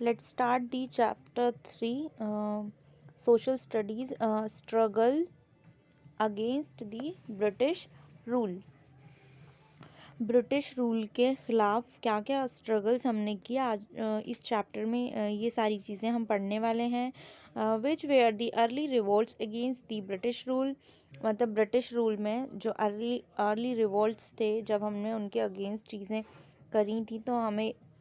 Let's start the chapter 3, social studies, struggle against the British rule. British rule के ख़िलाफ़ क्या क्या struggles हमने किया आज इस चैप्टर में ये सारी चीज़ें हम पढ़ने वाले हैं. Which were the early revolts against the British rule. मतलब ब्रिटिश रूल में जो अर्ली रिवोल्ट्स थे, जब हमने उनके अगेंस्ट चीज़ें करी थी, तो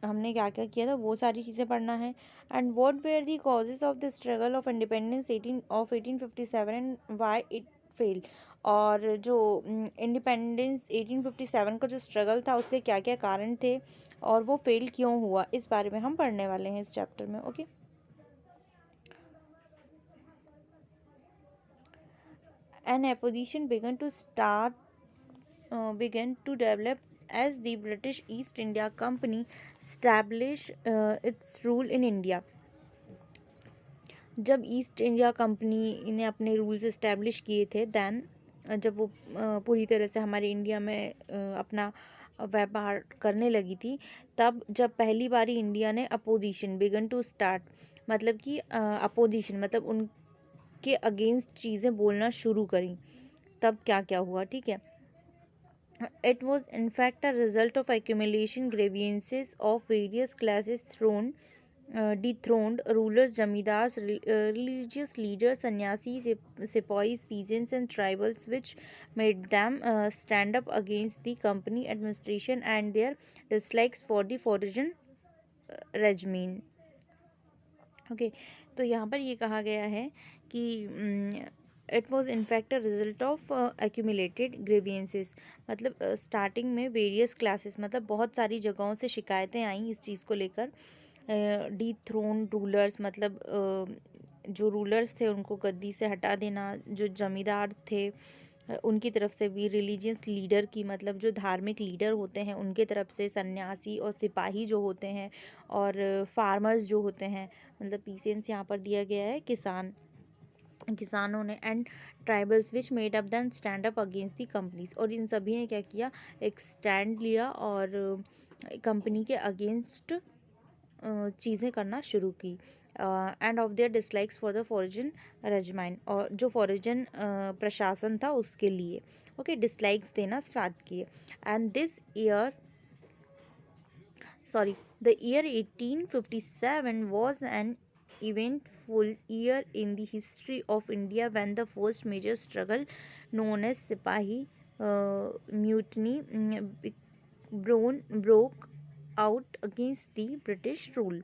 हमने क्या क्या किया था वो सारी चीज़ें पढ़ना है. And what were the causes of the struggle of independence 1857 and why it failed. और जो इंडिपेंडेंस 1857 का जो स्ट्रगल था, उसके क्या क्या कारण थे और वो फेल क्यों हुआ, इस बारे में हम पढ़ने वाले हैं इस चैप्टर में. Okay. An opposition began to develop as the British East India Company established its rule in India. जब ईस्ट इंडिया कंपनी ने अपने रूल्स इस्टेब्लिश किए थे, दैन जब वो पूरी तरह से हमारे इंडिया में अपना व्यापार करने लगी थी, तब जब पहली बारी इंडिया ने अपोजिशन बिगन टू स्टार्ट, मतलब कि अपोजिशन मतलब उनके अगेंस्ट चीज़ें बोलना शुरू करी, तब क्या क्या हुआ. ठीक है. It was in fact a result of accumulation grievances of various classes dethroned rulers, jamidars, religious leaders, sannyasis, sepoys, peasants, and tribals, which made them stand up against the company administration and their dislikes for the foreign regime. Okay. तो यहाँ पर ये कहा गया है कि it was in fact a result of accumulated grievances. मतलब starting में वेरियस क्लासेस, मतलब बहुत सारी जगहों से शिकायतें आई इस चीज़ को लेकर. डी थ्रोन रूलर्स, मतलब जो रूलर्स थे उनको गद्दी से हटा देना, जो जमींदार थे उनकी तरफ से भी, रिलीजियस लीडर की, मतलब जो धार्मिक लीडर होते हैं उनके तरफ से, सन्यासी और सिपाही जो होते हैं, और फार्मर्स जो होते हैं, मतलब पीसेंट्स यहाँ पर दिया गया है, किसानों ने, and tribals which made up them stand up against the companies. और इन सभी ने क्या किया, एक स्टैंड लिया और कंपनी के अगेंस्ट चीज़ें करना शुरू की. End of their dislikes for the foreign regiment, और जो फॉरेन प्रशासन था उसके लिए ओके डिसलाइक्स देना स्टार्ट किए. And this year the year 1857 was an eventful year in the history of India when the first major struggle known as Sipahi mutiny broke out against the British rule.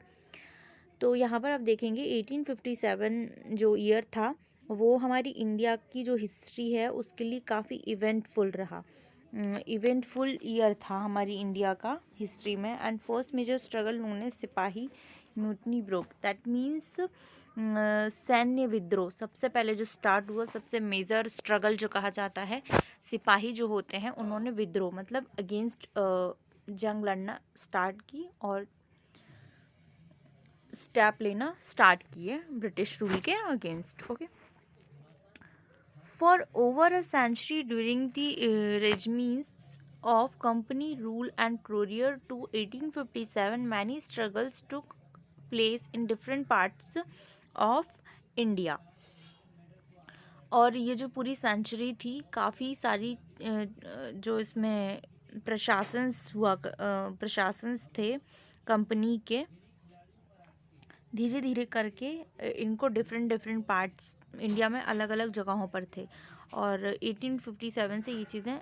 तो यहाँ पर आप देखेंगे 1857 जो year था, वो हमारी इंडिया की जो हिस्ट्री है उसके लिए काफ़ी इवेंटफुल रहा. इवेंटफुल ईयर था हमारी इंडिया का हिस्ट्री में. And first major struggle known as sipahi mutiny broke, that means सैन्य विद्रोह. सबसे पहले जो स्टार्ट हुआ, सबसे मेजर स्ट्रगल जो कहा जाता है, सिपाही जो होते हैं उन्होंने विद्रोह मतलब अगेंस्ट जंग लड़ना स्टार्ट की और स्टेप लेना स्टार्ट किए ब्रिटिश रूल के against. Okay. For over a century during the regimes of company rule and prior to 1857 many struggles took place in different parts of India. और ये जो पूरी सेंचुरी थी, काफ़ी सारी जो इसमें प्रशासन्स थे कंपनी के, धीरे धीरे करके इनको डिफरेंट पार्ट्स इंडिया में अलग अलग जगहों पर थे. और 1857 से ये चीज़ें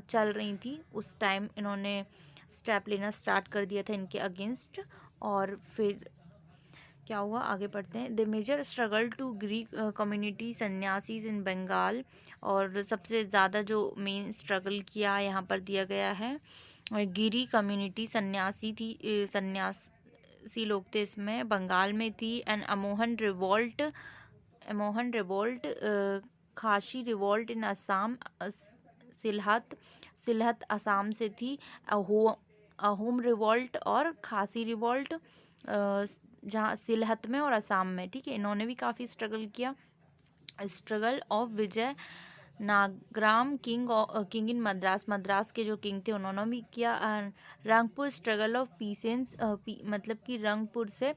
चल रही थी. उस टाइम इन्होंने स्टेप लेना स्टार्ट कर दिया था इनके अगेंस्ट. और फिर क्या हुआ, आगे पढ़ते हैं. The major struggle to Greek community sanyasis in Bengal. और सबसे ज़्यादा जो मेन स्ट्रगल किया यहाँ पर दिया गया है, गिरी कम्युनिटी सन्यासी थी, सी लोग थे इसमें, बंगाल में थी. एंड अमोहन रिवोल्ट खासी रिवोल्ट इन असम, सिलहत असम से थी. अहोम रिवोल्ट और खासी रिवोल्ट जहाँ सिलहत में और असम में. ठीक है. इन्होंने भी काफ़ी स्ट्रगल किया. Struggle of Vijay Nagaram king in Madras, Madras के जो किंग थे उन्होंने भी किया। रंगपुर स्ट्रगल ऑफ पीसेंस, मतलब कि रंगपुर से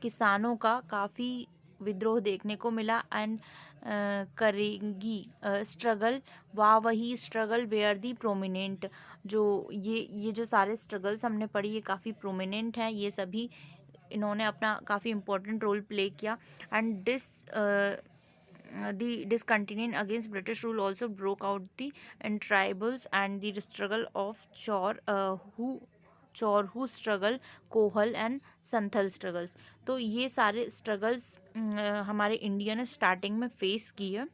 किसानों का काफ़ी विद्रोह देखने को मिला। एंड करेंगी स्ट्रगल, वाह वही स्ट्रगल वेयर दी प्रोमिनेंट, जो ये जो सारे स्ट्रगल्स हमने पढ़ी ये काफ़ी प्रोमिनेंट हैं, ये सभी इन्होंने अपना काफ़ी इम्पोर्टेंट रोल प्ले किया। And the discontent against British rule also broke out the and tribals and the struggle of who struggle, Kol and Santhal struggles. तो ये सारे स्ट्रगल्स हमारे इंडिया ने स्टार्टिंग में फेस किए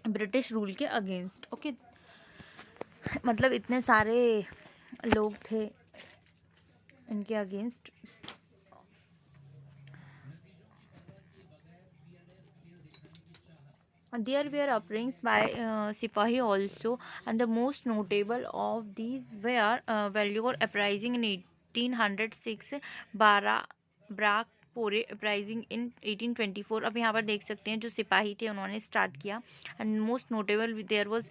ब्रिटिश रूल के अगेंस्ट। ओके, मतलब इतने सारे लोग थे इनके against. There were uprisings by Sipahi also, and the most notable of these were Vellore uprising in 1806, Brakpore uprising in 1824। अब यहाँ पर देख सकते हैं जो सिपाही थे उन्होंने स्टार्ट किया। And most notable there was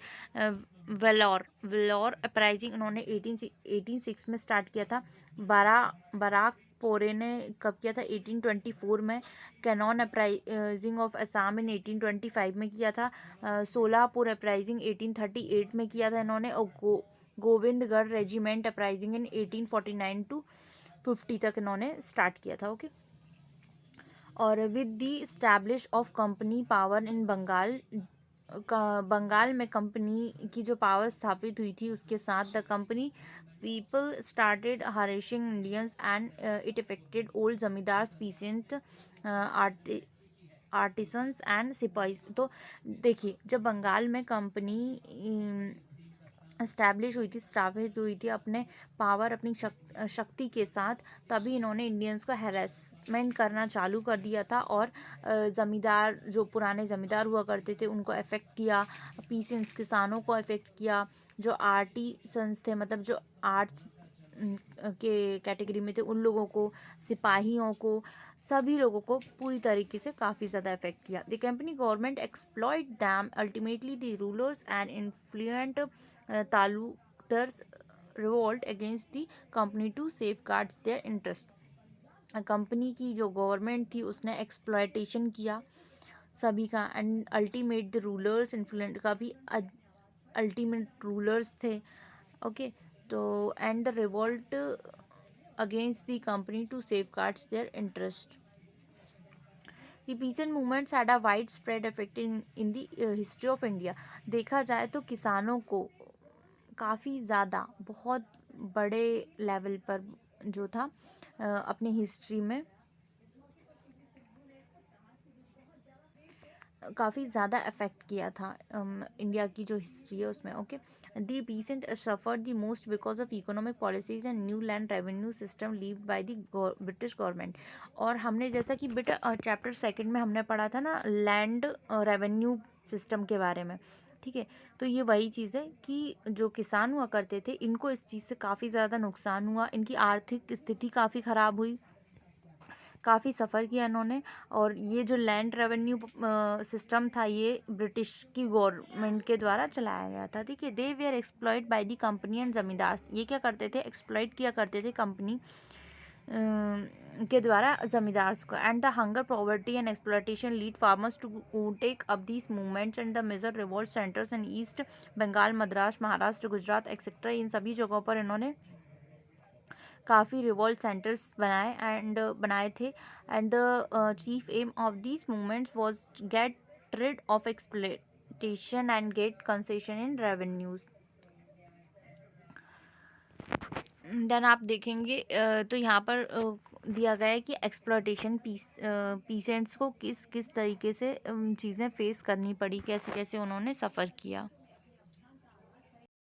Vellore uprising, उन्होंने 1806 में स्टार्ट किया था। बराकपोरे ने कब किया था? 1824 में। कैनॉन अपराइजिंग ऑफ असम इन 1825 में किया था। सोलापुर अपराइजिंग 1838 में किया था इन्होंने। और Govindgarh regiment uprising in 1849 to 50 तक इन्होंने स्टार्ट किया था। ओके, और with the establish of company power in Bengal, Bengal में कंपनी की जो पावर स्थापित हुई थी उसके साथ the company people started harassing Indians and it affected old zamindars, peasant, artisans and sepoys. तो देखिए जब बंगाल में कंपनी इस्टेब्लिश हुई थी, स्थापित हुई थी अपने पावर, अपनी शक्ति के साथ, तभी इन्होंने इंडियंस को हैरेसमेंट करना चालू कर दिया था। और ज़मींदार, जो पुराने ज़मींदार हुआ करते थे उनको अफेक्ट किया, पीसेंट्स किसानों को अफेक्ट किया, जो आर्टिसंस थे मतलब जो आर्ट्स के कैटेगरी में थे उन लोगों को, सिपाहियों को, सभी लोगों को पूरी तरीके से काफ़ी ज़्यादा अफेक्ट किया। The company government exploit them, ultimately the rulers and influent taluqdars revolt against the company to safeguards their interest. Company की जो गवर्नमेंट थी उसने एक्सप्लॉयटेशन किया सभी का। And ultimate the rulers, influent का भी अल्टीमेट रूलर्स थे। ओके, तो and the revolt against the company to safeguard their interest. The peasant movements had a widespread effect in the history of India। देखा जाए तो किसानों को काफ़ी ज़्यादा, बहुत बड़े लेवल पर जो था अपनी हिस्ट्री में काफ़ी ज़्यादा अफेक्ट किया था इंडिया की जो हिस्ट्री है उसमें। Okay, the pheasant suffered the most because of economic policies and new land revenue system levied by the British government. और हमने जैसा कि बेटा चैप्टर 2 में हमने पढ़ा था ना लैंड रेवेन्यू सिस्टम के बारे में, ठीक है। तो ये वही चीज़ है कि जो किसान हुआ करते थे इनको इस चीज़ से काफ़ी ज़्यादा नुकसान हुआ, इनकी आर्थिक स्थिति काफ़ी ख़राब हुई, काफ़ी सफ़र किया इन्होंने। और ये जो लैंड रेवेन्यू सिस्टम था ये ब्रिटिश की गवर्नमेंट के द्वारा चलाया गया था, ठीक है। They were exploit by the company and zamindars, ये क्या करते थे? एक्सप्लॉइट किया करते थे कंपनी के द्वारा जमींदार्स को। And the hunger, poverty and exploitation lead farmers to take up these movements and the major revolt centres in east Bengal, Madras, Maharashtra, Gujarat etcetera. इन सभी जगहों पर इन्होंने काफ़ी रिवोल्ट सेंटर्स बनाए थे। And the chief aim of this movements was get rid of exploitation and get concession in revenues. Then आप देखेंगे तो यहाँ पर दिया गया है कि एक्सप्लॉयटेशन पीसेंट्स को किस किस तरीके से चीज़ें फेस करनी पड़ी, कैसे कैसे उन्होंने सफ़र किया।